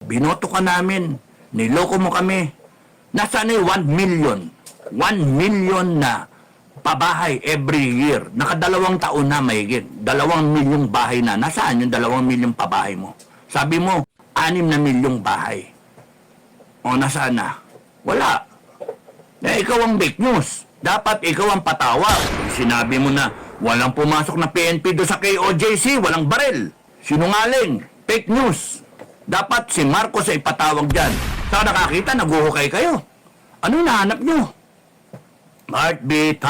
Binoto ka namin. Niloko mo kami. Nasaan na yung 1 million? 1 million na pabahay every year. Nakadalawang taon na mahigit. 2 milyong bahay na. Nasaan yung 2 milyong pabahay mo? Sabi mo, 6 na milyong bahay. O nasaan na? Wala. Ikaw ang fake news. Dapat ikaw ang patawag. Sinabi mo na walang pumasok na PNP do sa KOJC, walang barel. Sinungaling. Fake news. Dapat si Marcos ay patawag dyan. Sa nakakita, naguhukay kayo. Ano nahanap nyo? Heartbeat.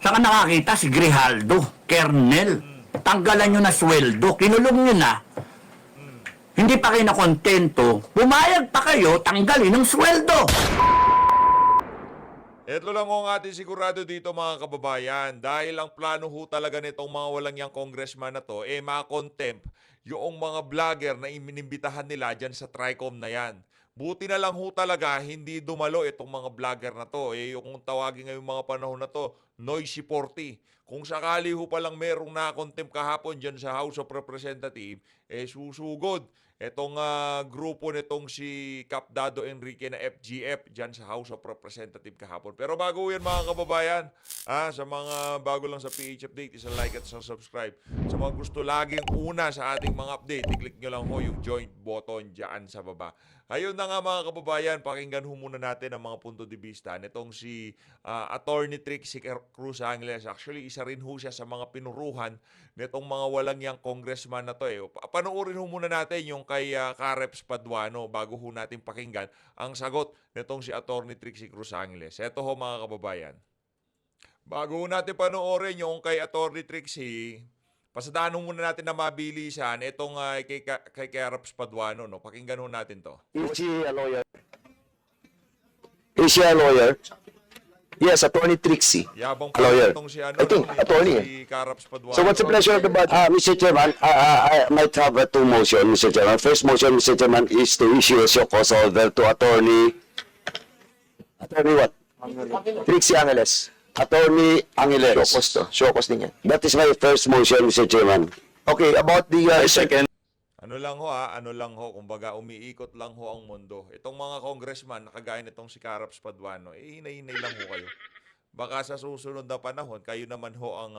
Saka nakakita si Grijaldo, Kernel. Tanggalan nyo na sweldo. Kinulong nyo na. Hindi pa kayo nakontento. Pumayag pa kayo, tanggalin ng sweldo. Ito lang ang ating sigurado dito mga kababayan. Dahil ang plano ho talaga nitong mga walang yang congressman na to, makontempt yung mga vlogger na inimbitahan nila dyan sa TRICOM na yan. Buti na lang ho talaga, hindi dumalo itong mga vlogger na to. Yung tawagin ngayong mga panahon na to, Noisy 40. Kung sakali ho palang merong na-contempt kahapon dyan sa House of Representatives, susugod. Itong grupo nitong si Cap Dado Enrique na FGF dyan sa House of Representatives kahapon. Pero bago yan mga kababayan, sa mga bago lang sa PH Update, isa-like at isa-subscribe. Sa mga gusto laging una sa ating mga update, i-click nyo lang ho yung join button dyan sa baba. Ayun na nga mga kababayan, pakinggan ho muna natin ang mga punto de vista nitong si Attorney Trixie Cruz Angeles. Actually, isa rin ho siya sa mga pinuruhan nitong mga walang yang congressman na to. Panoorin ho muna natin yung kay Careps Paduano bago ho natin pakinggan ang sagot nitong si Attorney Trixie Cruz Angeles. Ito ho mga kababayan. Bago ho natin panoorin yung kay Attorney Trixie, pasadaan muna natin na mabilisan itong kay Careps Paduano. No? Pakinggan ho natin to. Is he a lawyer? Is he a lawyer? Yes, Attorney Trixie. Yabang A lawyer. itong si I think, attorney. si Careps Paduano. So what's the pleasure of the body? Mr. Chairman, I might have two motions, Mr. Chairman. First motion, Mr. Chairman, is to issue a show cause order to Attorney what? Trixie Angeles. Attorney Angeles. Show cause din yan. That is my first motion, Mr. Chairman. Okay, about the second. Ano lang ho, kumbaga umiikot lang ho ang mundo. Itong mga congressman, nakagaya nitong si Careps Paduano, hinay-hinay lang ho kayo. Baka sa susunod na panahon, kayo naman ho ang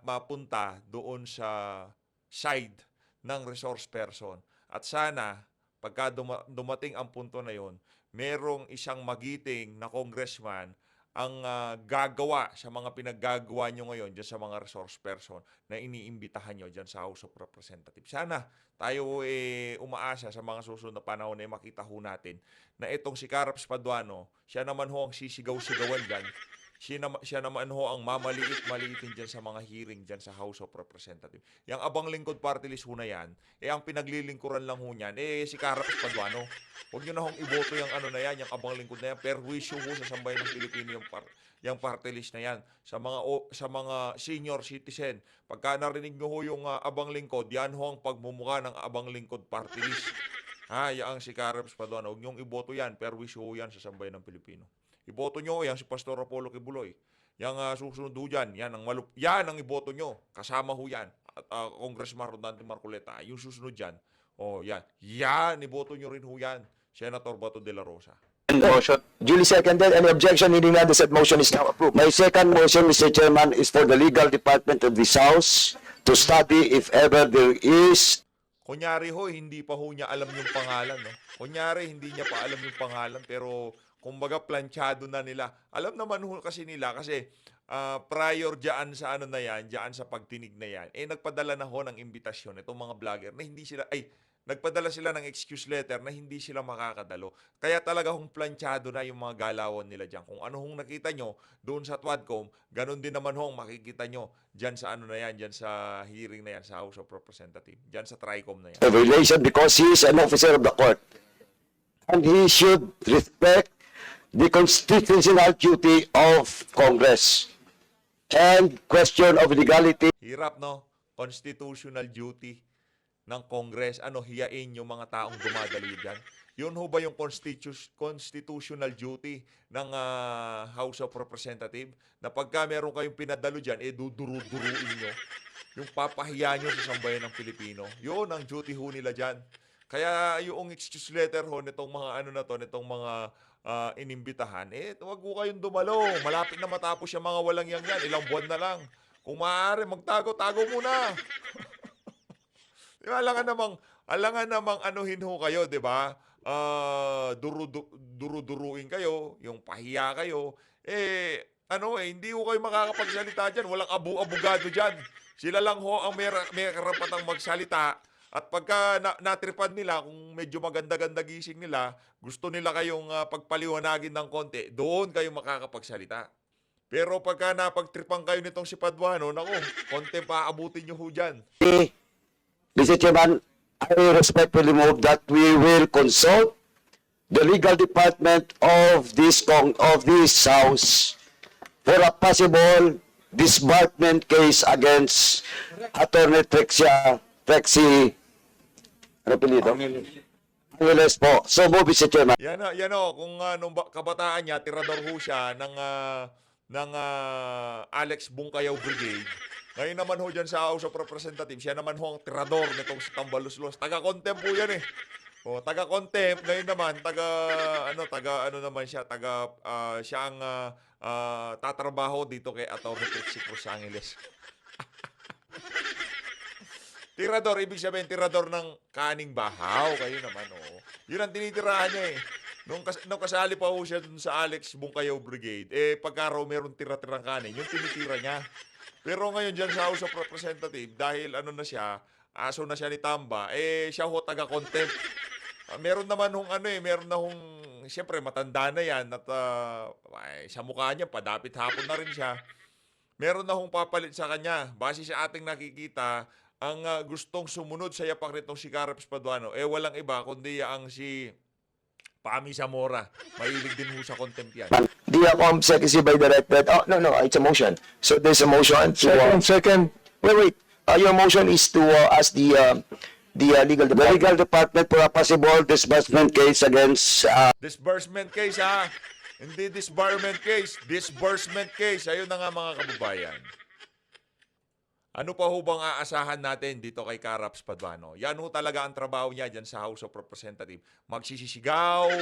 mapunta doon sa side ng resource person. At sana, pagka dumating ang punto na yon, merong isang magiting na congressman ang gagawa sa mga pinaggagawa nyo ngayon dyan sa mga resource person na iniimbitahan nyo dyan sa House of Representatives. Sana tayo umaasa sa mga susunod na panahon na makita ho natin na itong si Careps Paduano, siya naman ho ang sisigaw-sigawan dyan. Siya naman ho ang mamaliit-maliitin dyan sa mga hearing dyan sa House of Representatives. Yang abang lingkod party list ho na yan, ang pinaglilingkuran lang ho niyan, si Careps Paduano. Huwag nyo na hong iboto yung ano na yan, yung abang lingkod na yan, perwisyo ho sa sambayan ng Pilipino yung party list na yan. Sa mga senior citizen, pagka narinig nyo ho yung abang lingkod, yan ho ang pagmumukha ng abang lingkod party list. Yang si Careps Paduano, huwag nyong iboto yan, perwisyo ho yan sa sambayan ng Pilipino. Iboto nyo, yan si Pastor Apollo Kibuloy. Yang susunod ho dyan, yan ang iboto nyo. Kasama ho yan. At Congressman Rodante Marcoleta, yung susunod dyan, yan, iboto nyo rin ho yan. Senator Bato de la Rosa. Motion. Duly seconded. Any objection? Hearing none, the said motion is now approved. My second motion, Mr. Chairman, is for the legal department of this House to study if ever there is. Kunyari ho, hindi pa ho niya alam yung pangalan. No? Kunyari, hindi niya pa alam yung pangalan, pero kumbaga planchado na nila. Alam naman ho kasi nila, kasi prior dyan sa ano na yan, dyan sa pagtinig na yan, nagpadala na ho ng imbitasyon itong mga vlogger na hindi sila, nagpadala sila ng excuse letter na hindi sila makakadalo. Kaya talaga hong planchado na yung mga galawan nila dyan. Kung ano hong nakita nyo doon sa TWADCOM, ganun din naman hong makikita nyo dyan sa ano na yan, dyan sa hearing na yan sa House of Representatives, dyan sa TRICOM na yan. A violation because he is an officer of the court. And he should respect the constitutional duty of Congress. And question of legality. Hirap, no? Constitutional duty ng Congress, hiyain yung mga taong dumadalo dyan. Yun ho ba yung constitutional duty ng House of Representatives? Na pagka meron kayong pinadalo dyan, duduru-duruin nyo. Yung papahiya nyo sa sambayan ng Pilipino. Yun ang duty ho nila dyan. Kaya yung excuse letter ho nitong mga ano na to, nitong mga inimbitahan, wag ko kayong dumalo. Malapit na matapos yung mga walang yang yan. Ilang buwan na lang. Kung maaari, magtago-tago muna. Di ba, alangan namang anuhin ho kayo, di ba? Duruduruin kayo, yung pahiya kayo. Hindi ho kayo makakapagsalita dyan. Walang abogado dyan. Sila lang ho ang may karapatang magsalita. At pagka natripan nila, kung medyo maganda-ganda gising nila, gusto nila kayong pagpaliwanagin ng konti, doon kayo makakapagsalita. Pero pagka napagtripan kayo nitong si Paduano, naku, konti pa abutin nyo ho dyan. Mr. Chairman, I respectfully move that we will consult the legal department of this House for a possible disbarment case against Attorney Trexie, ano pinito? Angeles po. So move, Mr. Chairman. Yan o, kung nung kabataan niya, tirador ho siya ng Alex Bungkayaw Brigade. Ngayon naman ho dyan sa House of Representatives, siya naman ho ang tirador nitong si Tambaluslos. Taga-contempt po yan eh. O, taga-contempt. Ngayon naman, siya ang tatrabaho dito kay Atty. Trixie Cruz Angeles. Tirador, ibig sabihin, tirador ng kaning bahaw. Kayo naman, oh. Yun ang tinitirahan niya eh. Nung kasali pa ho siya dun sa Alex Bungkayaw Brigade, pagka raw meron tira-tirang kanin, yung tinitira niya. Pero ngayon dyan sa House of Representatives, dahil aso na siya ni Tamba, siya ho taga-contempt. Meron naman siyempre matanda na yan at sa mukha niya, padapit hapon na rin siya. Meron na hong papalit sa kanya. Base sa ating nakikita, ang gustong sumunod sa yapak nitong si Carlos Paduano, walang iba kundi ang si Pami Zamora. Mahilig din ho sa contempt yan. The COMSEC is hereby directed. Oh, no, it's a motion. So there's a motion to... Second. Wait. Your motion is to ask the legal The department. legal department for a possible disbursement case against Disbursement case ha. Hindi disbarment case. Disbursement case. Ayun na nga mga kababayan. Ano pa ho bang aasahan natin dito kay Carlos Paduano? Yan ho talaga ang trabaho niya dyan sa House of Representatives. Magsisisigaw,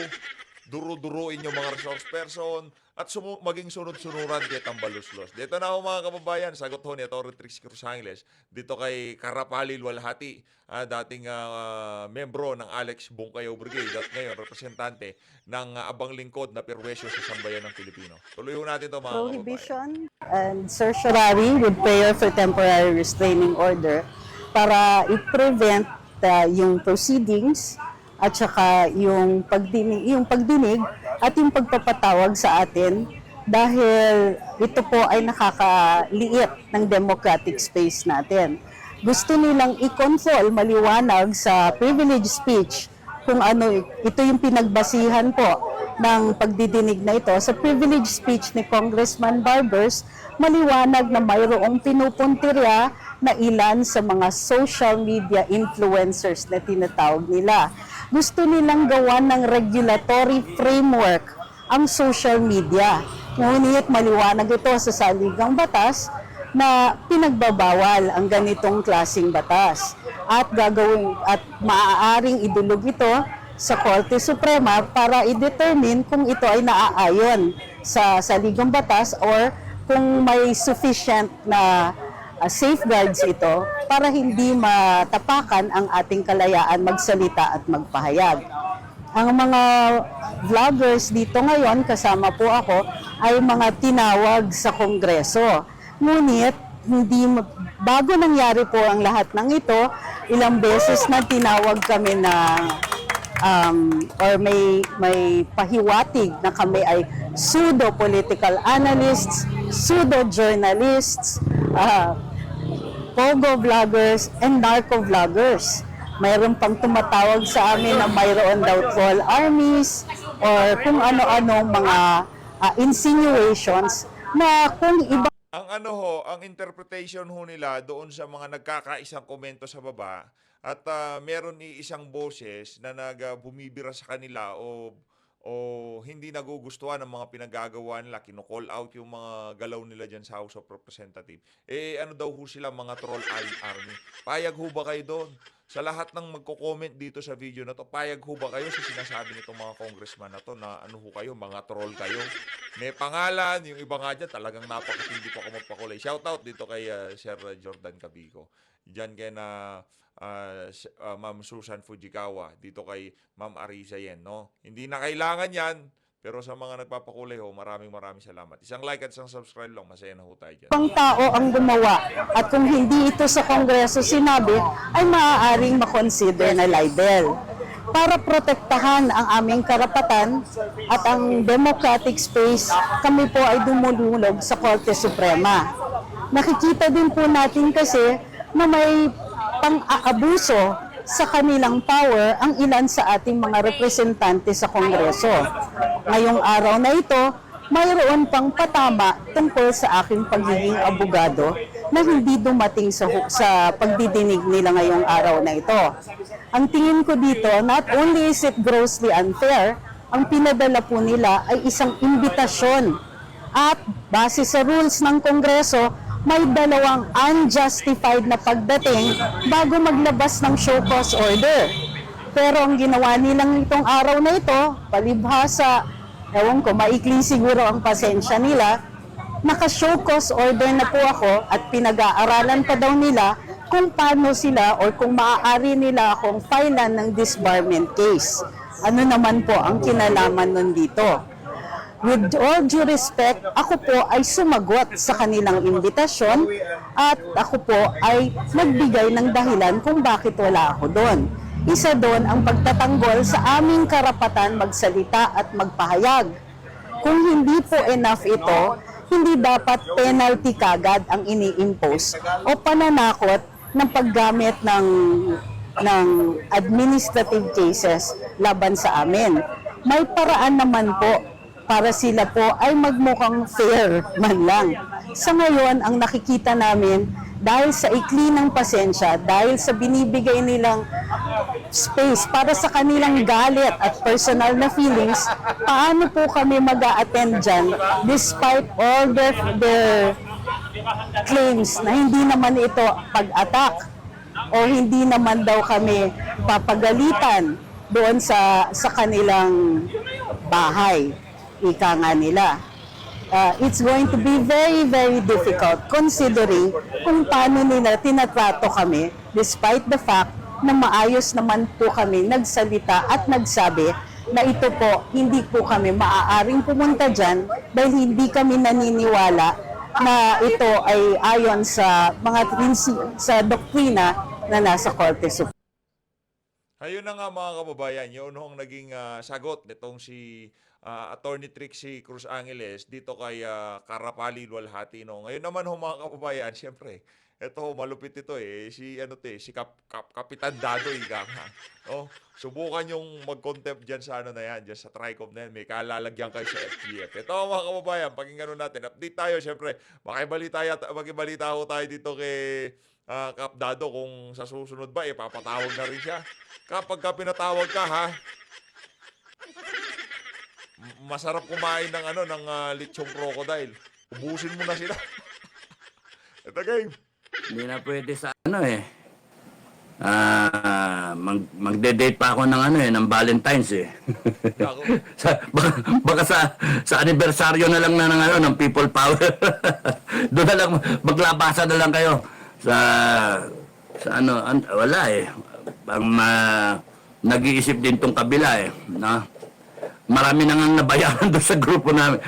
duru-duruin yung mga resource person, at maging sunod-sunuran kay Tambaluslos. Dito na ho mga kababayan, sagot ho ni Atty. Trixie Cruz Angeles dito kay Karapalil Walhati, dating membro ng Alex Bungkayaw Brigade at ngayon representante ng abang lingkod na perwesyo sa sambayan ng Pilipino. Tuloy ho natin ito mga kababayan. Prohibition and certiorari with prayer for temporary restraining order para i-prevent yung proceedings at saka yung pagdinig at yung pagpapatawag sa atin dahil ito po ay nakakaliit ng democratic space natin. Gusto nilang i-control maliwanag sa privilege speech kung ano ito yung pinagbasihan po ng pagdidinig na ito. Sa privilege speech ni Congressman Barbers, maliwanag na mayroong pinupuntirya na ilan sa mga social media influencers na tinatawag nila. Gusto nilang gawan ng regulatory framework ang social media. Ngunit maliwanag ito sa saligang batas na pinagbabawal ang ganitong klasing batas at maaaring idulog ito sa Korte Suprema para i-determine kung ito ay naaayon sa saligang batas or kung may sufficient na safeguards ito para hindi matapakan ang ating kalayaan magsalita at magpahayag. Ang mga vloggers dito ngayon, kasama po ako, ay mga tinawag sa Kongreso. Ngunit, bago nangyari po ang lahat ng ito, ilang beses na tinawag kami na or may pahiwatig na kami ay pseudo-political analysts, pseudo-journalists, pogo vloggers, and narco vloggers. Mayroon pang tumatawag sa amin na mayroon daw troll armies or kung ano-ano mga insinuations na kung iba. Ang interpretation ho nila doon sa mga nagkakaisang komento sa baba at meron isang boses na bumibira sa kanila o o hindi nagugustuhan ng mga pinagagawa nila, kino-call out yung mga galaw nila dyan sa House of Representatives, ano daw ho sila, mga troll army. Payag ho ba kayo doon? Sa lahat ng magko-comment dito sa video na to, payag ho ba kayo sa sinasabi nitong mga congressman na to na ano ho kayo, mga troll kayo? May pangalan, yung iba nga dyan, talagang napakatindi pa ako magpakulay. Shoutout dito kay Sir Jordan Cabico. Diyan kay na Ma'am Susan Fujikawa, dito kay Ma'am Arisa Yen, no? Hindi na kailangan yan, pero sa mga nagpapakulay ho, maraming salamat. Isang like at isang subscribe lang, masaya na ho tayo dyan. Pang tao ang gumawa at kung hindi ito sa Kongreso sinabi, ay maaaring makonsider na libel. Para protektahan ang aming karapatan at ang democratic space, kami po ay dumululog sa Korte Suprema. Nakikita din po natin kasi na may pang-aabuso sa kanilang power ang ilan sa ating mga representante sa Kongreso. Ngayong araw na ito, mayroon pang patama tungkol sa aking pagiging abogado na hindi dumating sa pagdidinig nila ngayong araw na ito. Ang tingin ko dito, not only is it grossly unfair, ang pinadala po nila ay isang imbitasyon. At base sa rules ng Kongreso, may dalawang unjustified na pagdating bago maglabas ng show cause order. Pero ang ginawa nilang itong araw na ito, palibhasa, ewan ko, maikli siguro ang pasensya nila, naka-show cause order na po ako at pinag-aaralan pa daw nila kung paano sila or kung maaari nila akong filean ng disbarment case. Ano naman po ang kinalaman nun dito? With all due respect, ako po ay sumagot sa kanilang imbitasyon at ako po ay nagbigay ng dahilan kung bakit wala ako doon. Isa doon ang pagtatanggol sa aming karapatan magsalita at magpahayag. Kung hindi po enough ito, hindi dapat penalty kagad ang ini-impose o pananakot ng paggamit ng administrative cases laban sa amin. May paraan naman po para sila po ay magmukhang fair man lang. Sa ngayon, ang nakikita namin, dahil sa ikli ng pasensya, dahil sa binibigay nilang space para sa kanilang galit at personal na feelings, paano po kami mag-a-attend dyan despite all their claims na hindi naman ito pag-attack o hindi naman daw kami papagalitan doon sa kanilang bahay. Ika nga nila. It's going to be very, very difficult considering kung paano nila tinatrato kami despite the fact na maayos naman po kami nagsalita at nagsabi na ito po, hindi po kami maaaring pumunta dyan dahil hindi kami naniniwala na ito ay ayon sa mga sa doktrina na nasa Korte Suprema. Ayun na nga mga kababayan, yun ang naging sagot nitong si Attorney Trixie Cruz Angeles dito kay Karapali Luwalhati. No? Ngayon naman ho mga kababayan, siyempre, ito malupit ito si Kapitan Dadoy nga. Oh, subukan yung mag-contempt diyan sa ano na yan, diyan sa TRICOM na yan, may kalalagyan kayo sa FGF. Ito mga kababayan, pakinggan natin. Update tayo siyempre. Makibalita ho tayo dito kay Kap Dado kung sa susunod ba papatawag na rin siya. Kapag pinatawag ka ha, masarap kumain ng ng lechong crocodile. Ubusin mo na sila. Ito game. Hindi na pwede sa magde-date pa ako ng Valentine's baka sa anibersaryo na lang ng People Power. Doon na lang maglabasa na lang kayo sa wala ang nag-iisip din tong kabila no? Marami na nga nabayaran doon sa grupo namin.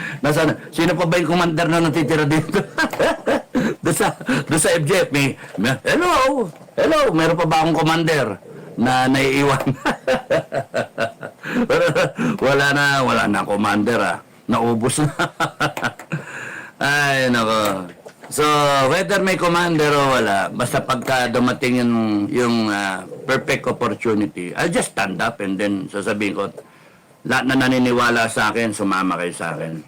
Sino pa ba yung commander na natitira dito? doon sa FJF. Hello, meron pa ba akong commander na naiiwan? Pero wala na commander Naubos na. Ay, nako. So, whether may commander o wala, basta pagka dumating yung perfect opportunity, I'll just stand up and then sasabihin ko, lahat na naniniwala sa akin, sumama kayo sa akin.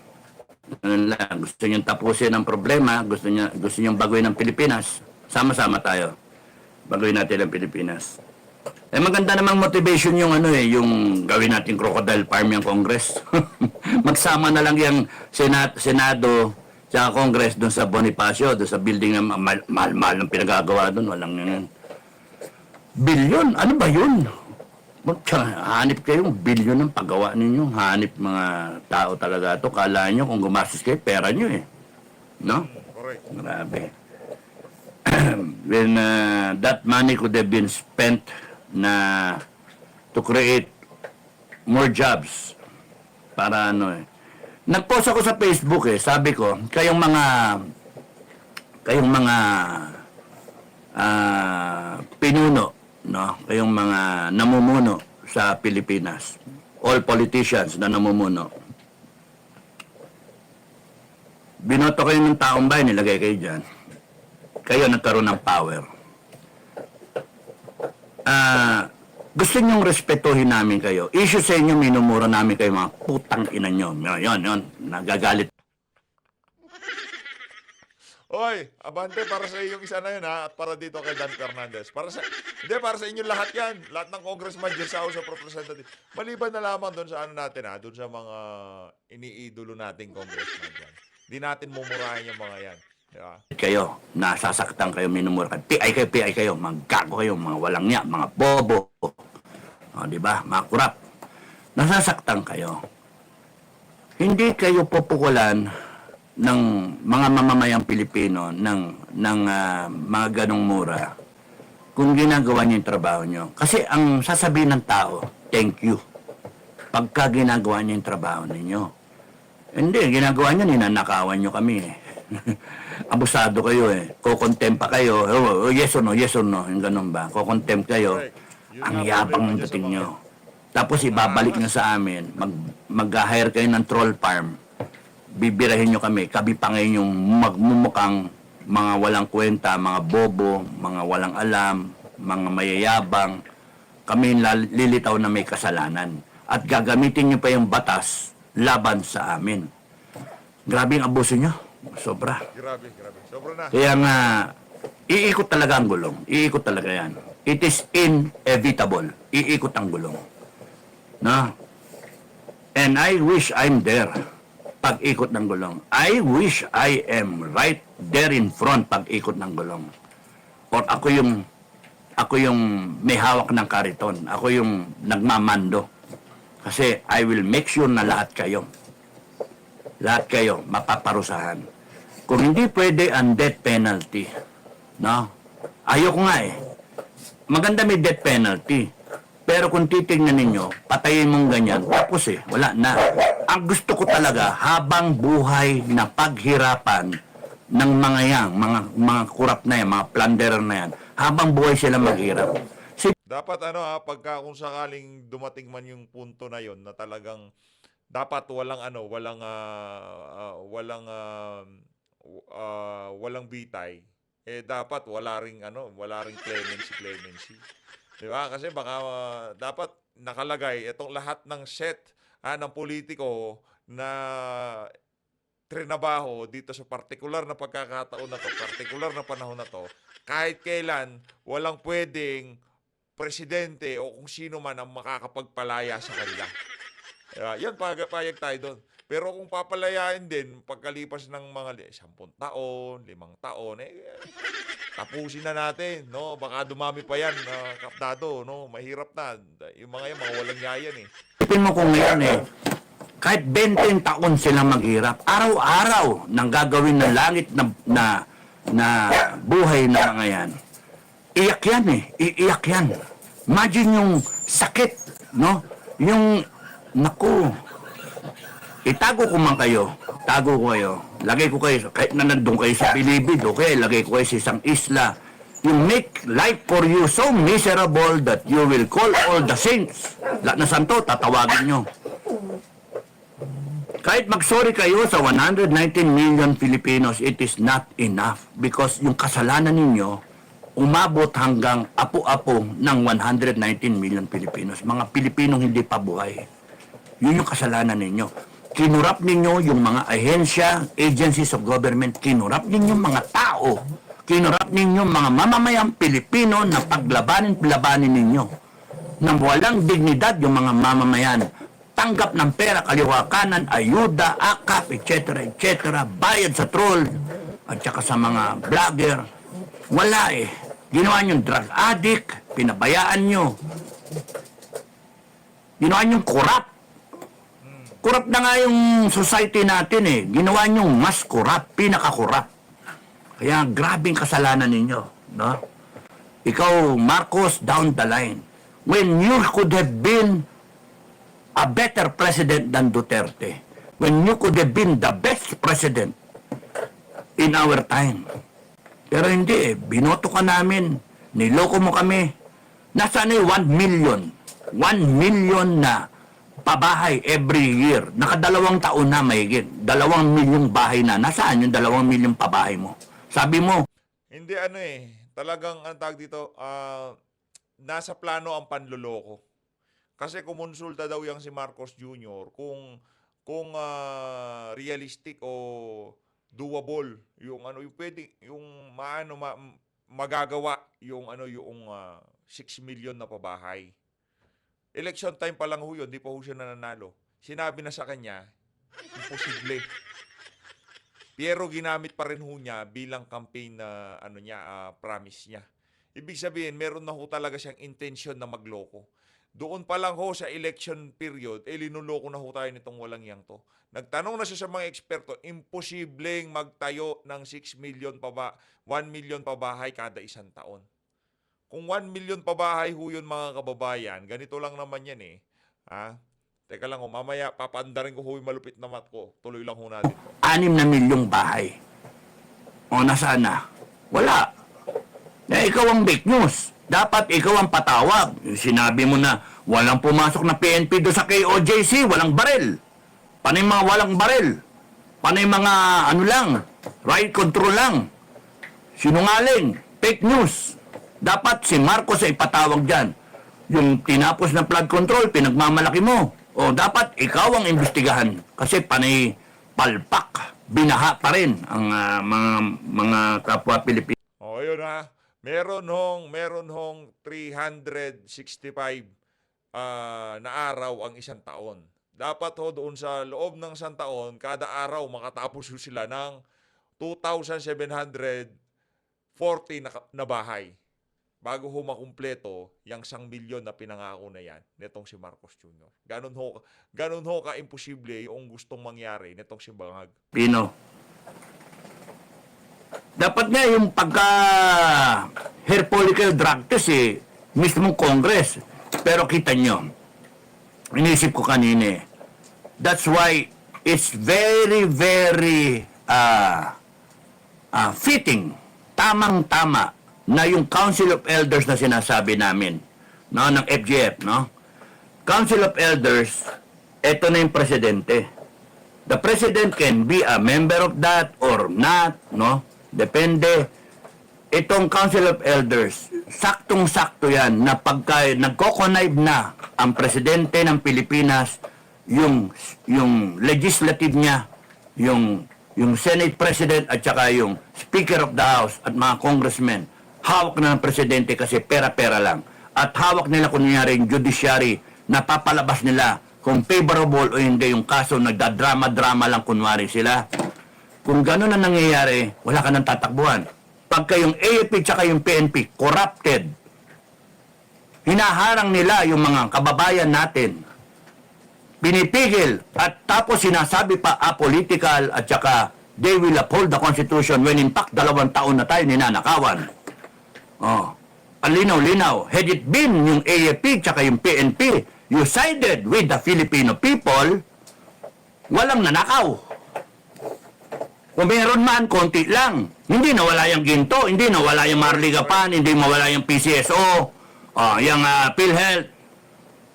Ganun lang. Gusto nyo tapusin ang problema, gusto nyo baguhin ang Pilipinas, sama-sama tayo. Baguhin natin ang Pilipinas. Eh maganda namang motivation yung ano eh, yung gawin natin crocodile farm yung Congress. Magsama na lang yung Senado sa Congress doon sa Bonifacio, doon sa building na mahal-mahal ng pinagagawa doon, walang yun. Bilyon, ano ba yun? Hanip kayong bilyon ng paggawa ninyo. Hanip mga tao talaga to. Kala nyo kung gumastos kayo, pera nyo eh. No? Correct. Grabe. When that money could have been spent to create more jobs para ano eh. Nag-post ako sa Facebook eh, sabi ko, kayong mga pinuno, no? Kayong mga namumuno sa Pilipinas. All politicians na namumuno. Binoto kayo ng taong bayan, nilagay kayo dyan. Kayo nagkaroon ng power. Gusto nyong respetuhin namin kayo. Issue sa inyo, minumura namin kayo mga putang ina nyo. Yun, nagagalit. Oy, abante para sa iyo yung isa na yun ha, at para dito kay Dan Fernandez. Para sa inyo lahat yan. Lahat ng congressman dyan sa House of Representatives. Maliban na lamang doon sa ano natin ha, doon sa mga iniidolo nating congressman dyan. Di natin mumurahin yung mga yan. Diba? Kayo, nasasaktan kayo, minumura kayo. PI kayo, mga gago kayo, mga walang niya, mga bobo. O, di ba? Mga kurap. Nasasaktan kayo. Hindi kayo pupukulan ng mga mamamayang Pilipino ng mga ganong mura kung ginagawa niyo yung trabaho niyo. Kasi ang sasabihin ng tao, thank you. Pagka ginagawa niyo yung trabaho ninyo. Hindi, ginagawa niyo, ninanakawan niyo kami eh. Abusado kayo eh. Kokontempt pa kayo. Oh, yes or no, yung ganun ba? Kokontempt kayo. Ang yabang ng dating nyo. Tapos ibabalik nyo sa amin, mag-hire kayo ng troll farm. Bibirahin nyo kami. Kabi pa ngayon yung magmumukhang mga walang kwenta, mga bobo, mga walang alam, mga mayayabang. Kami lilitaw na may kasalanan. At gagamitin nyo pa yung batas laban sa amin. Grabe ang abuso nyo. Sobra. Grabe. Sobra na. Kaya nga, iikot talaga ang gulong. Iikot talaga yan. It is inevitable. Iikot ang gulong. No? And I wish I'm there pag ikot ng gulong. I wish I am right there in front pag ikot ng gulong. Or ako yung may hawak ng kariton. Ako yung nagmamando. Kasi I will make sure na lahat kayo mapaparusahan. Kung hindi pwede ang death penalty, no? Ayoko nga eh. Maganda may death penalty. Pero kung titingnan ninyo, patayin mong ganyan, tapos eh, wala na. Ang gusto ko talaga, habang buhay na paghirapan ng mga yan, mga kurap na yan, mga plunderer na yan, habang buhay sila maghirap. Dapat pagka kung sakaling dumating man yung punto na yon na talagang dapat walang bitay, dapat wala ring clemency. 'Di ba? Kasi baka dapat nakalagay itong lahat ng set ng politiko na trinabaho dito sa partikular na pagkakataon na to, partikular na panahon na to, kahit kailan walang pwedeng presidente o kung sino man ang makakapagpalaya sa kanila. Yan, payag tayo doon. Pero kung papalayain din, pagkalipas ng mga 10 taon, 5 taon, tapusin na natin, no? Baka dumami pa yan, kapdado, no? Mahirap na. Yung mga walang yayan eh. Ipin mo kung ngayon eh, kahit 20 taon silang maghirap, araw-araw nang gagawin ng langit na buhay na mga yan. Iyak yan eh. Iiyak yan. Imagine yung sakit, no? Yung, naku, itago ko man kayo. Tago ko kayo. Lagay ko kayo, kahit na nandun kayo sa Bilibid, okay? Lagay ko kayo sa isang isla. You make life for you so miserable that you will call all the saints. Lahat na santo, tatawagin nyo. Kahit mag-sorry kayo sa 119 million Filipinos, it is not enough because yung kasalanan ninyo umabot hanggang apo-apo ng 119 million Filipinos. Mga Pilipinong hindi pa buhay. Yun yung kasalanan ninyo. Kinurap ninyo yung mga ahensya, agencies of government. Kinurap ninyo mga tao. Kinurap ninyo mga mamamayang Pilipino na paglabanin ninyo. na walang dignidad yung mga mamamayan. Tanggap ng pera, kaliwa kanan, ayuda, akap, etc., etc., bayad sa troll, at saka sa mga vlogger. Wala eh. Ginawa niyong drug addict, pinabayaan niyo. Ginawa niyong corrupt. Corrupt na nga yung society natin eh. Ginawa niyong mas corrupt, pinaka-corrupt. Kaya grabing kasalanan ninyo, no? Ikaw, Marcos, down the line. When you could have been a better president than Duterte. When you could have been the best president in our time. Pero hindi eh. Binoto ka namin. Niloko mo kami. Nasaan na yung 1 million? 1 million na pabahay every year. Nakadalawang taon na mahigit. 2 milyong bahay na. Nasaan yung 2 milyong pabahay mo? Sabi mo, Hindi talagang ang tawag dito, nasa plano ang panloloko. Kasi kumonsulta daw yang si Marcos Jr. kung realistic o doable yung yung pwede yung magagawa yung 6 million na pabahay. Election time pa lang ho yun, di pa ho siya nananalo. Sinabi na sa kanya, imposible. Pero ginamit pa rin ho niya bilang campaign na promise niya. Ibig sabihin, meron na ho talaga siyang intention na magloko. Doon pa lang ho sa election period, linuloko na ho tayo nitong walang yang to. Nagtanong na siya sa mga eksperto, imposibleng magtayo ng 1 million pabahay kada isang taon. Kung 1 million pabahay ho yun mga kababayan, ganito lang naman yan eh. Teka lang mamaya papaandarin ko ho yung malupit na mat ko. Tuloy lang ho natin. 6 na milyong bahay. O nasaan na? Wala. Ikaw ang fake news. Dapat ikaw ang patawag. Sinabi mo na walang pumasok na PNP doon sa KOJC, walang barel. Panay mga walang barel? Panay mga riot control lang? Sinungaling, fake news. Dapat si Marcos ay patawag dyan. Yung tinapos na flood control, pinagmamalaki mo. O dapat ikaw ang imbestigahan. Kasi panay palpak, binaha pa rin ang mga kapwa Pilipino. Yun Meron hong 365 na araw ang isang taon. Dapat doon sa loob ng isang taon, kada araw makatapos sila ng 2,740 na bahay. Bago ho makumpleto yung 1 milyon na pinangako na yan nitong si Marcos Jr. Ganun ho ka-imposible yung gustong mangyari nitong si Bangag. Pino. Dapat nga yung pagka hair follicle drug test mismong Congress. Pero kita nyo, inisip ko kanina that's why it's very, very fitting, tamang-tama na yung Council of Elders na sinasabi namin, no, ng FGF, no? Council of Elders, eto na yung presidente. The president can be a member of that or not, no? Depende. Itong Council of Elders, saktong-sakto yan na pagka nagko-connive na ang presidente ng Pilipinas, yung legislative niya, yung Senate President at saka yung Speaker of the House at mga congressmen, hawak na ng presidente kasi pera-pera lang. At hawak nila kunyari yung judiciary na papalabas nila kung favorable o hindi yung kaso, nagdadrama-drama lang kunwari sila. Kung gano'n na nangyayari, wala ka nang tatakbuhan. Pagka yung AFP tsaka yung PNP corrupted, hinaharang nila yung mga kababayan natin, pinipigil at tapos sinasabi pa apolitical at saka they will uphold the Constitution when in fact 2 taon na tayo ninanakawan. Ang linaw-linaw. Had it been yung AFP tsaka yung PNP, you sided with the Filipino people, walang nanakaw. Kung meron man, konti lang. Hindi nawala yung ginto, hindi nawala yung Marligapan, hindi mawala yung PCSO, yung PhilHealth.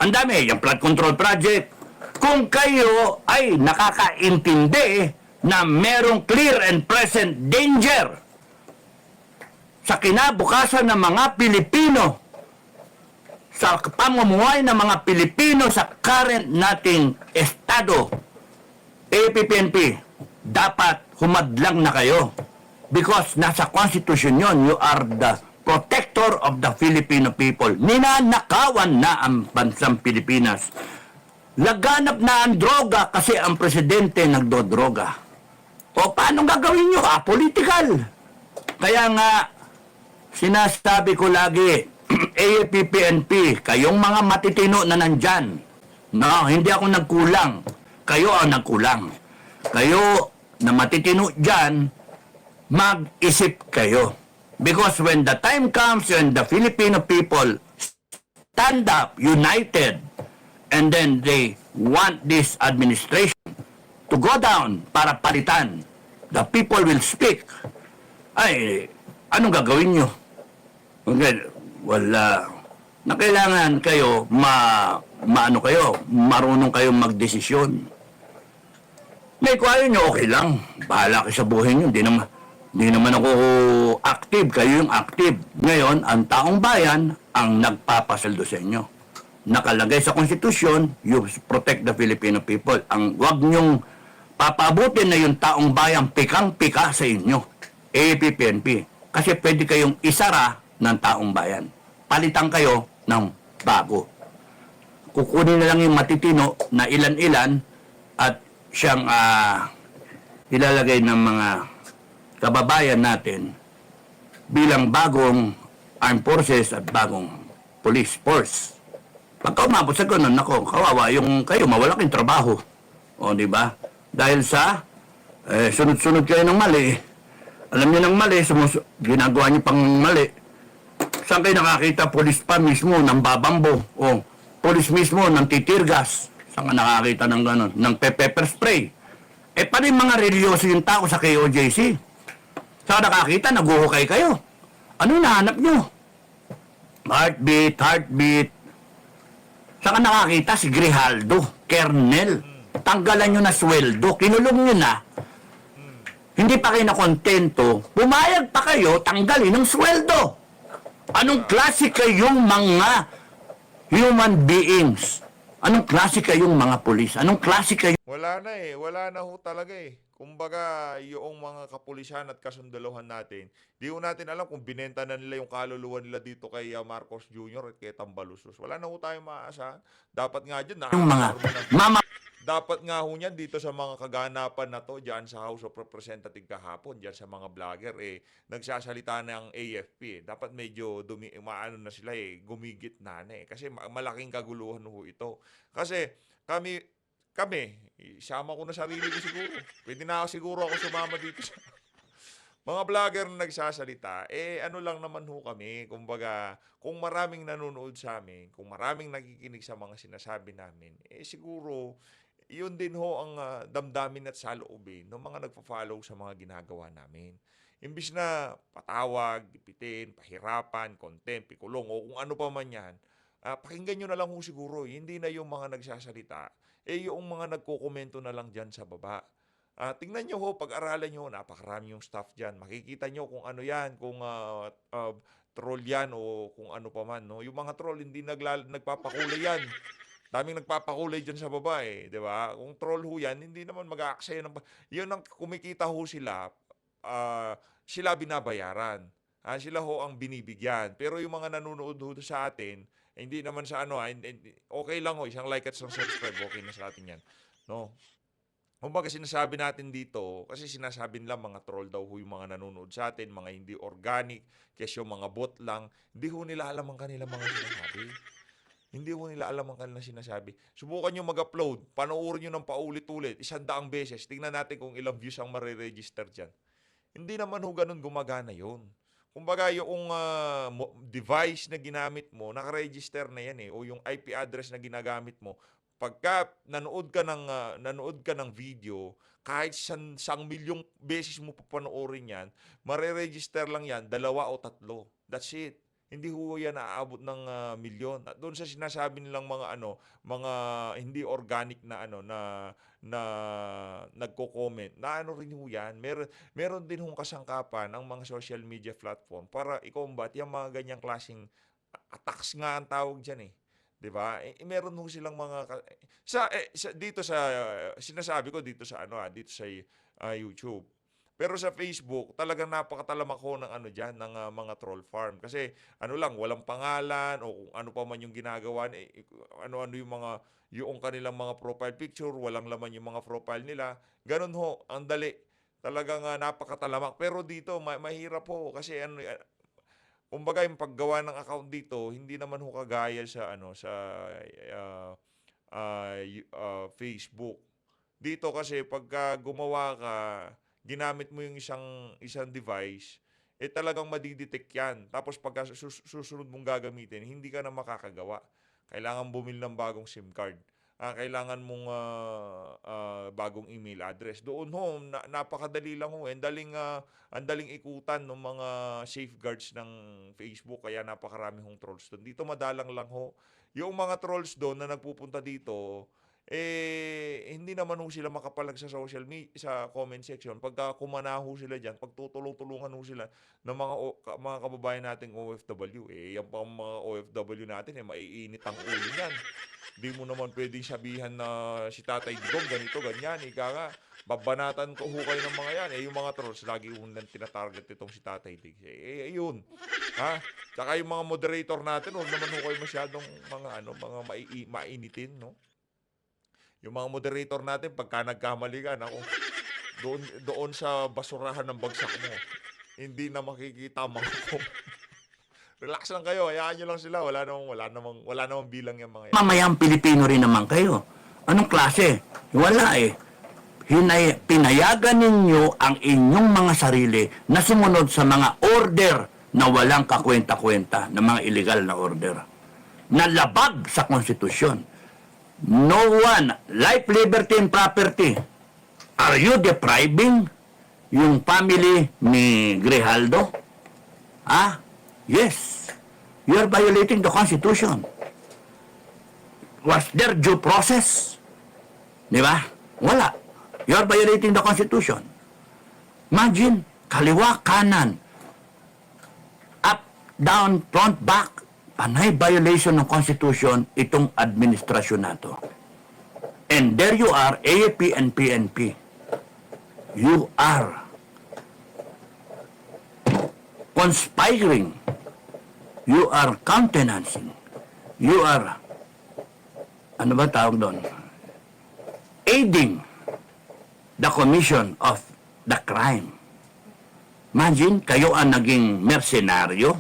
Ang dami, yung flood control project. Kung kayo ay nakakaintindi na merong clear and present danger sa kinabukasan ng mga Pilipino, sa pamumuhay ng mga Pilipino sa current nating estado, APPNP, dapat humadlang na kayo. Because nasa Constitution yon, you are the protector of the Filipino people. Ninanakawan na ang bansang Pilipinas. Laganap na ang droga kasi ang presidente nagdodroga. O paano gagawin nyo? Political. Kaya nga, sinasabi ko lagi, AFP-PNP, kayong mga matitino na nandyan. No, hindi ako nagkulang. Kayo ang nagkulang. Kayo na matitino dyan, mag-isip kayo. Because when the time comes when the Filipino people stand up, united, and then they want this administration to go down para palitan, the people will speak. Ay, anong gagawin nyo? Okay, wala. Na kailangan kayo, maano kayo, marunong kayong magdesisyon. May kwayo nyo, okay lang. Bahala kayo sa buhay nyo. Hindi naman ako active, kayo yung active. Ngayon, ang taong bayan ang nagpapasweldo sa inyo. Nakalagay sa konstitusyon, you protect the Filipino people. Ang wag nyong papabutin na yung taong bayan pikang-pika sa inyo. AFP-PNP. Kasi pwede kayong isara ng taong bayan. Palitan kayo ng bago. Kukunin na lang yung matitino na ilan-ilan at siyang ilalagay ng mga kababayan natin bilang bagong armed forces at bagong police force. Pagka umabot sa ganun, ako, kawawa yung kayo, mawala kayong trabaho. O, di ba? Dahil sa sunod-sunod kayo ng mali. Alam niyo ng mali, ginagawa niyo pang mali. Saan kayo nakakita? Police pa mismo ng babambo. O, police mismo ng titirgas. Saan ka nakakita ng ganun? Ng pepper spray. Paano yung mga religyoso yung tao sa KOJC? Saan nakakita? Naguhukay kayo. Ano hinahanap nyo? Heartbeat. Saan ka nakakita? Si Grijaldo, Kernel. Tanggalan nyo na sweldo. Kinulong nyo na. Hindi pa kayo nakontento. Pumayag pa kayo, tanggalin ng sweldo. Anong klase kayong mga human beings? Anong klase kayong mga pulis? Anong klase kayo? Wala na eh. Wala na ho talaga eh. Kumbaga, yung mga kapulisan at kasundaluhan natin, di ho natin alam kung binenta na nila yung kaluluwa nila dito kay Marcos Jr. at kay Tambaluslos. Wala na ho tayong maaasahan. Dapat nga dyan, Yung mga mama dapat nga ho niyan dito sa mga kaganapan na to, dyan sa House of Representatives kahapon, dyan sa mga vlogger, nagsasalita ng AFP. Dapat medyo maano na sila gumigit na Kasi malaking kaguluhan ho ito. Kasi kami, isama ko na sarili ko siguro. Pwede na siguro ako sumama dito sa mga vlogger na nagsasalita. Ano lang naman ho kami. Kumbaga, kung maraming nanonood sa amin, kung maraming nakikinig sa mga sinasabi namin, siguro, yun din ho ang damdamin at saloobin ng mga nagpa-follow sa mga ginagawa namin. Imbis na patawag, dipitin, pahirapan, contempt, pikulong, o kung ano pa man yan, pakinggan nyo na lang ho siguro. Hindi na yung mga nagsasalita, yung mga nagkokomento na lang dyan sa baba. Tingnan nyo ho, pag-aralan nyo, napakarami yung staff dyan. Makikita nyo kung ano yan, kung troll yan o kung ano pa man. No? Yung mga troll, hindi nagpapakulay yan. Daming nagpapakulay dyan sa baba di ba? Kung troll ho yan, hindi naman mag-aaksaya ng... Yun ang kumikita ho sila, sila binabayaran. Sila ho ang binibigyan. Pero yung mga nanonood ho sa atin, hindi naman sa okay lang ho, isang like at isang subscribe, okay na sa atin yan. No? Kumbaga sinasabi natin dito, kasi sinasabi nila mga troll daw ho yung mga nanonood sa atin, mga hindi organic, kasi yung mga bot lang, hindi ho nila alam ang kanilang mga sinasabi. Hindi ho nila alam ang kanilang sinasabi. Subukan nyo mag-upload, panoorin nyo ng paulit-ulit, 100 beses, tingnan natin kung ilang views ang mariregister dyan. Hindi naman ho ganun gumagana yun. Kumbaga yung device na ginamit mo, nakaregister na yan o yung IP address na ginagamit mo, pagka nanood ka ng video, kahit 100 milyong beses mo papanoorin yan, mareregister lang yan 2 o 3. That's it. Hindi ho yan naaabot ng milyon. At doon sa sinasabi nilang mga hindi organic na na nagko-comment, na rin ho yan. Meron din hong kasangkapan ng mga social media platform para i-combat yung mga ganyang klaseng attacks nga ang tawag diyan 'Di ba? Meron ho silang mga dito sa sinasabi ko dito sa dito sa YouTube. Pero sa Facebook, talagang napakatalamak ho ng ano diyan ng mga troll farm kasi ano lang, walang pangalan o kung ano pa man yung ginagawa ano-ano yung kanilang mga profile picture, walang laman yung mga profile nila. Ganun ho, ang dali. Talagang napakatalamak. Pero dito mahirap ho kasi kumbaga yung paggawa ng account dito, hindi naman ho kagaya sa ah, Facebook. Dito kasi pagka gumawa ka, ginamit mo yung isang device, talagang madidetect yan. Tapos pagka susunod mong gagamitin, hindi ka na makakagawa. Kailangan bumili ng bagong SIM card. Kailangan mong bagong email address. Doon ho, napakadali lang ho. Ang daling ikutan ng mga safeguards ng Facebook, kaya napakarami hong trolls doon. Dito madalang lang ho. Yung mga trolls doon na nagpupunta dito, hindi naman ho sila makapalag sa social media, sa comment section. Pagka kumana ho sila dyan, pagtutulong-tulungan ho sila ng mga kababayan nating OFW, yan pa ang mga OFW natin, maiinit ang ulo niyan. Di mo naman pwedeng sabihan na si Tatay Digong ganito, ganyan. Ika nga, babanatan ko ho kayo ng mga yan. Yung mga trolls, lagi ho nang tinatarget itong si Tatay Dig. Yun. Ha? Tsaka yung mga moderator natin, huwag naman ho kayo masyadong mga mainitin, no? Yung mga moderator natin, pagka nagkamali ka, ako, doon sa basurahan ng bagsak mo, hindi na makikita mga relax lang kayo, hayaan nyo lang sila. Wala namang bilang yung mga yan. Mamayang Pilipino rin naman kayo. Anong klase? Wala eh. Pinayagan ninyo ang inyong mga sarili na sumunod sa mga order na walang kakwenta-kwenta, na mga illegal na order. Na labag sa konstitusyon. No one, life, liberty, and property. Are you depriving yung family ni Grijaldo? Yes. You are violating the Constitution. Was there due process? Di ba? Wala. You are violating the Constitution. Imagine, kaliwa, kanan, up, down, front, back. Panay violation ng Constitution itong administrasyon na to. And there you are, AFP and PNP. You are conspiring. You are countenancing. You are, ano ba tawag doon? Aiding the commission of the crime. Imagine, kayo ang naging mersenaryo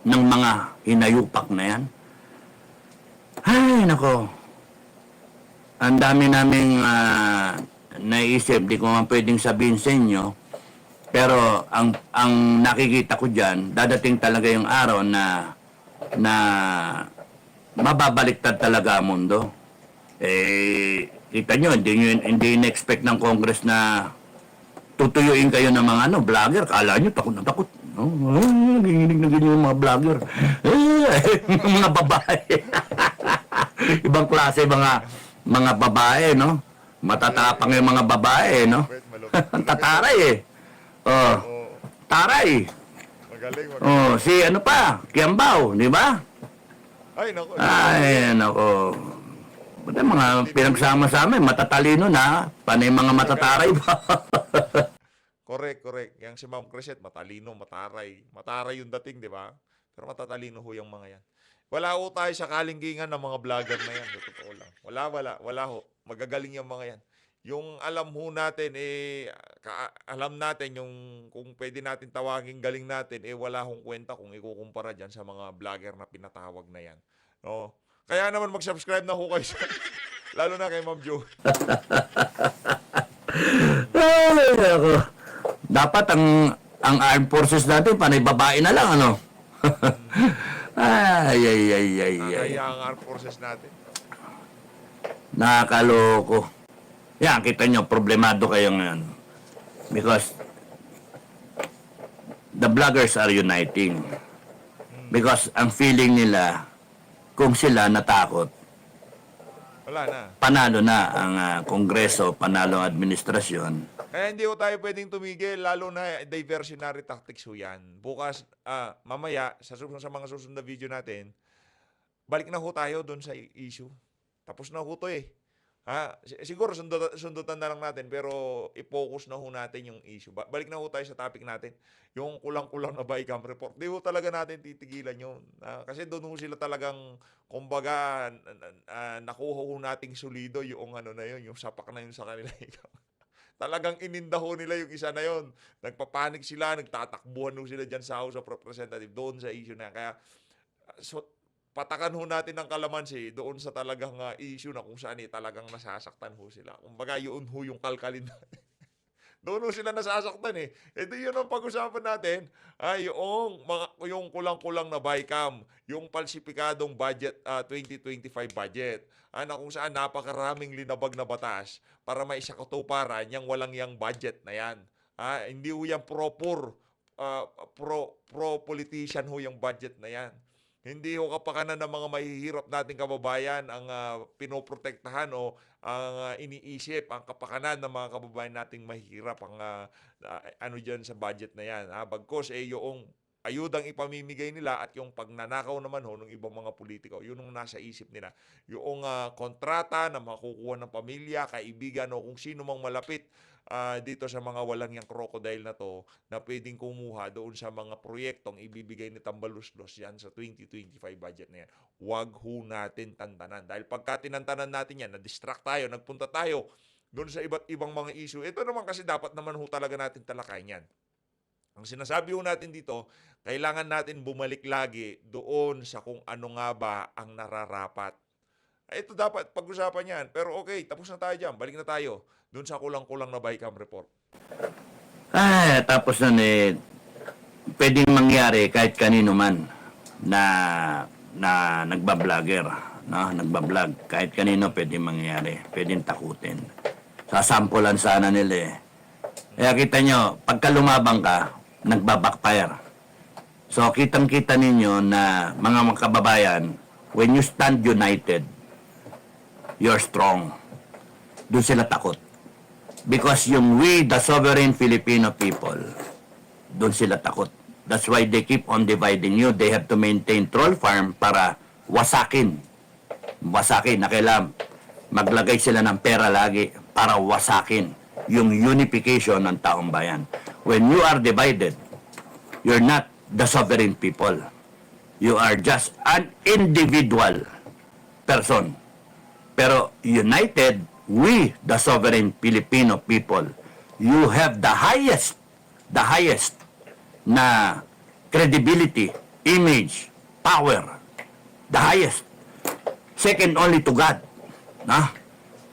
ng mga hinayupak na yan. Ay, nako. Ang dami naming naisip, di ko man pwedeng sabihin sa inyo, pero ang nakikita ko diyan, dadating talaga yung araw na mababaliktad talaga ang mundo. Kita nyo, hindi in-expect ng Congress na tutuyuin kayo ng mga vlogger. Kala nyo, takot na takot. Nanginginig na ganyan yung mga vlogger. Mga babae. Ibang klase mga babae, no? Matatapang yung mga babae, no? Tataray eh. Taray. Magaling. Si ano pa, Kiambao, di ba? Ay, naku. Ay, nako. Ba't yung mga pinagsama-sama, matatalino na, panay mga matataray ba? Correct. Yang si Ma'am Crisette, matalino, mataray. Mataray yung dating, di ba? Pero matatalino ho yung mga yan. Wala ho tayo sa kalinggingan ng mga vlogger na yan. Totoo lang. Wala ho. Magagaling yung mga yan. Yung alam ho natin, alam natin yung kung pwede natin tawagin galing natin, wala hong kwenta kung ikukumpara dyan sa mga vlogger na pinatawag na yan. No? Kaya naman mag-subscribe na ho kayo lalo na kay Ma'am Jo. Ay, nako. Dapat ang armed forces natin, panay babae na lang, ano? ay. Kaya ang armed forces natin. Nakakaloko. Yan, kita nyo, problemado kayo ngayon. Because the vloggers are uniting. Because ang feeling nila, kung sila natakot, Wala na. panalo na ang Kongreso, panalo ang administrasyon. Kaya hindi ho tayo pwedeng tumigil, lalo na diversionary tactics ho yan. Bukas, mamaya, sa mga susunod na video natin, balik na ho tayo doon sa issue. Tapos na ho to Siguro sundutan na lang natin pero i-focus na ho natin yung issue. Balik na ho tayo sa topic natin. Yung kulang-kulang na BICAM report. Di ho talaga natin titigilan yun. Kasi doon ho sila talagang kumbaga nakuha ho nating solido yung ano na yun, yung sapak na yun sa kanila. Talagang ininda ho nila yung isa na yun. Nagpapanik sila, nagtatakbuhan ho sila dyan sa House of Representatives doon sa issue na yan. Kaya so, patakan ho natin ng kalamansi doon sa talagang issue na kung saan talagang nasasaktan ho sila. Kumbaga yun ho yung kalkalin natin. Doon ho sila nasasaktan eh. Ito yun ang pag-usapan natin. Yung kulang-kulang na BICAM, yung falsipikadong budget, 2025 budget, na kung saan napakaraming linabag na batas para maisakatuparan yung walang yang budget na yan. Hindi ho yan pro-politician ho yung budget na yan. Hindi ho kapakanan ng mga mahihirap nating kababayan ang pinoprotektahan o ang iniisip, ang kapakanan ng mga kababayan nating mahihirap ang ano dyan sa budget na yan. Bagkos yung ayudang ipamimigay nila at yung pagnanakaw naman ho ng ibang mga politiko, yun ang nasa isip nila. Yung kontrata na makukuha ng pamilya, kaibigan o kung sino mang malapit dito sa mga walang yang crocodile na to na pwedeng kumuha doon sa mga proyektong ibibigay ni Tambaluslos yan sa 2025 budget na yan. Huwag ho natin tantanan. Dahil pagka tinantanan natin yan, na-distract tayo, nagpunta tayo doon sa iba't ibang mga issue, ito naman kasi dapat naman ho talaga natin talakayin yan. Ang sinasabi ho natin dito, kailangan natin bumalik lagi doon sa kung ano nga ba ang nararapat. Ito dapat pag-usapan yan. Pero okay, tapos na tayo dyan. Balik na tayo doon sa kulang-kulang na BICAM report. Tapos na pwedeng mangyari kahit kanino man na nagbablogger, no? Nagbablog. Kahit kanino pwedeng mangyari. Pwedeng takutin. Sasampulan sana nila eh. Kaya kita nyo, pagka lumabang ka, nagbabackfire. So, kitang-kita ninyo na mga kababayan, when you stand united, you're strong. Doon sila takot. Because yung we, the sovereign Filipino people, doon sila takot. That's why they keep on dividing you. They have to maintain troll farm para wasakin. Wasakin. Na kailangan maglagay sila ng pera lagi para wasakin yung unification ng taong bayan. When you are divided, you're not the sovereign people. You are just an individual person. Pero united, we, the sovereign Filipino people, you have the highest na credibility, image, power, the highest. Second only to God. No?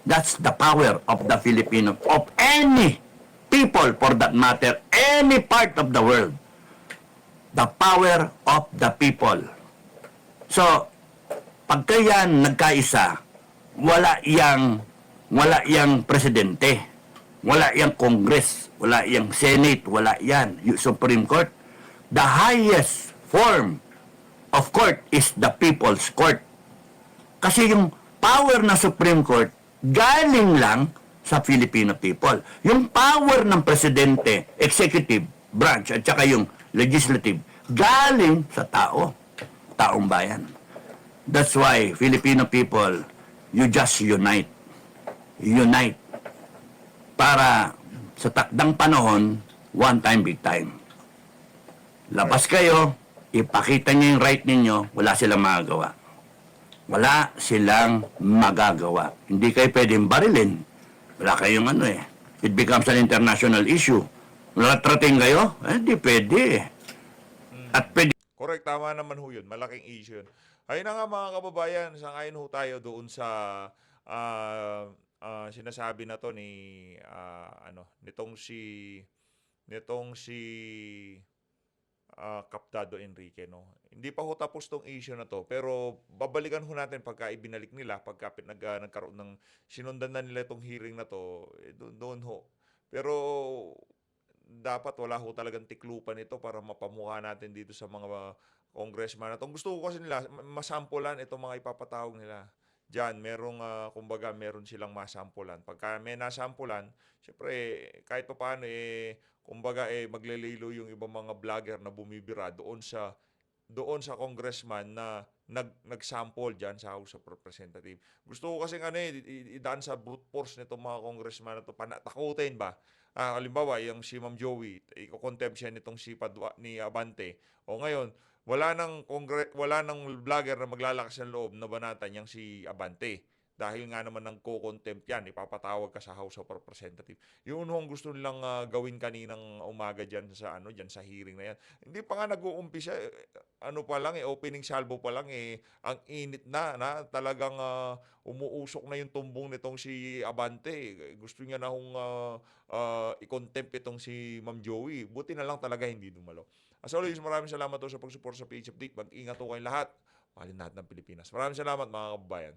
That's the power of the Filipino, of any people for that matter, any part of the world. The power of the people. So, pagka yan nagkaisa, wala yang presidente, wala yang Congress, wala yang Senate, wala yan, yung Supreme Court. The highest form of court is the People's Court. Kasi yung power ng Supreme Court, galing lang sa Filipino people. Yung power ng presidente, executive branch, at saka yung legislative, galing sa taong bayan. That's why, Filipino people, you just unite. Unite. Para sa takdang panahon, one time, big time. Labas kayo, ipakita niyo yung right ninyo, wala silang magagawa. Wala silang magagawa. Hindi kayo pwedeng barilin. Wala kayong It becomes an international issue. Ratrating kayo? Hindi pwede. At pwede. Correct, tama naman ho yun. Malaking issue yun. Ayun na nga mga kababayan, sangayon ho tayo doon sa sinasabi na to ni nitong si Captado Enrique, no. Hindi pa ho tapos tong issue na to, pero babalikan ho natin pagka ibinalik nila, pagka nagkaroon ng sinundan na nila itong hearing na to, doon ho. Pero dapat wala ho talagang tiklupan ito para mapamukha natin dito sa mga congressman. At gusto ko kasi nila masampulan itong mga ipapatawag nila. Diyan, kumbaga meron silang masampulan. Pagka may nasampulan, syempre kahit pa paano kumbaga maglelelo yung ibang mga vlogger na bumibira doon sa congressman na nag-sample diyan sa House of Representatives. Gusto ko kasi idaan sa brute force nitong mga congressman na to, panatakutin ba? Halimbawa, yung si Ma'am Joey, iko-contempt siya nitong si ni Abante. O ngayon, wala nang vlogger na maglalakas ng loob na banatan yang si Abante. Dahil nga naman ng co-contempt yan, ipapatawag ka sa House of Representatives. Yun ang gusto nilang gawin kaninang umaga diyan sa hearing na yan. Hindi pa nga nag-uumpisa, pa lang opening salvo pa lang ang init na talagang umuusok na yung tumbong nitong si Abante. Gusto niya na i-contempt itong si Ma'am Joey. Buti na lang talaga hindi dumalo. As always, maraming salamat sa pag-support sa PH Update. Mag-ingat po kayong lahat. Mahalin natin ng Pilipinas. Maraming salamat mga kababayan.